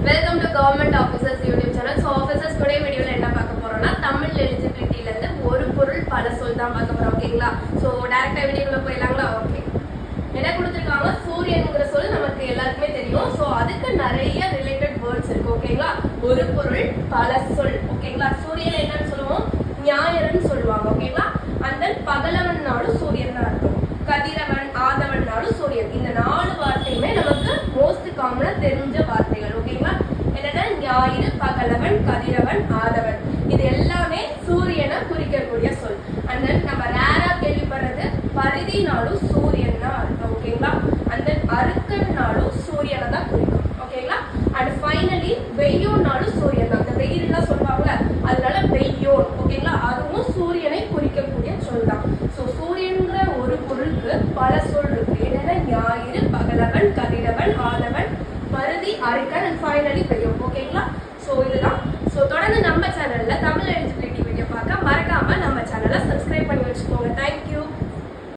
Welcome to government officers YouTube channel. So officers today வீடியோவில் என்ன பார்க்க போறோம்னா தமிழ் எலிஜிபிலிட்டியிலேருந்து ஒரு பொருள் பல சொல் தான் பார்க்க போறோம். ஓகேங்களா? ஸோ டேரக்டா வீடியோக்குள்ள போயிடலாங்களா? ஓகே. என்ன கொடுத்துருக்காங்க? சூரியன்ங்கிற சொல் நமக்கு எல்லாருக்குமே தெரியும். ஸோ அதுக்கு நிறைய ரிலேட்டட் வேர்ட்ஸ் இருக்கு. ஓகேங்களா? ஒரு பொருள் பல சொல். ஓகேங்களா? சூரியன் என்னன்னு சொல்லுவோம்? ஞாயிறுன்னு சொல்லுவாங்க. ஓகேங்களா? அந்த பகலவன்னாலும் சூரியன் தான் இருக்கும். கதிரவன் ஆதவன்னாலும் சூரியன். இந்த 4 வார்த்தையுமே நமக்கு மோஸ்ட் காமனா தெரிஞ்ச வார்த்தைகள். ஓகேங்களா? என்னன்னா ஞாயிறு, பகலவன், கதிரவன், ஆதவன், இது எல்லாமே சூரியனை குறிக்கக்கூடிய சொல். அந்த நம்ம ரேரா கேள்விப்படுறது பரிதினாலும் சூரியன் தான் அர்த்தம். ஓகேங்களா? அந்த அருக்கன்னாலும் சூரியனை தான் குறிக்கும். ஓகேங்களா? அண்ட் ஃபைனலி வெய்யோன்னாலும் சூரியன் தான். அந்த வெயில்லாம் சொல்லுவாங்கல்ல, அதனால வெய்யோன். ஓகேங்களா? அதுவும் சூரியனை குறிக்கக்கூடிய சொல் தான். ஸோ சூரியன்ற ஒரு பொருளுக்கு பல சொல் இருக்கு. என்னன்னா ஞாயிறு, பகலவன், கதிரவன், ஆதவன், பருதி, அரிக்கன் அண்ட் ஃபைனலி வெய்யோன். ஓகேங்களா?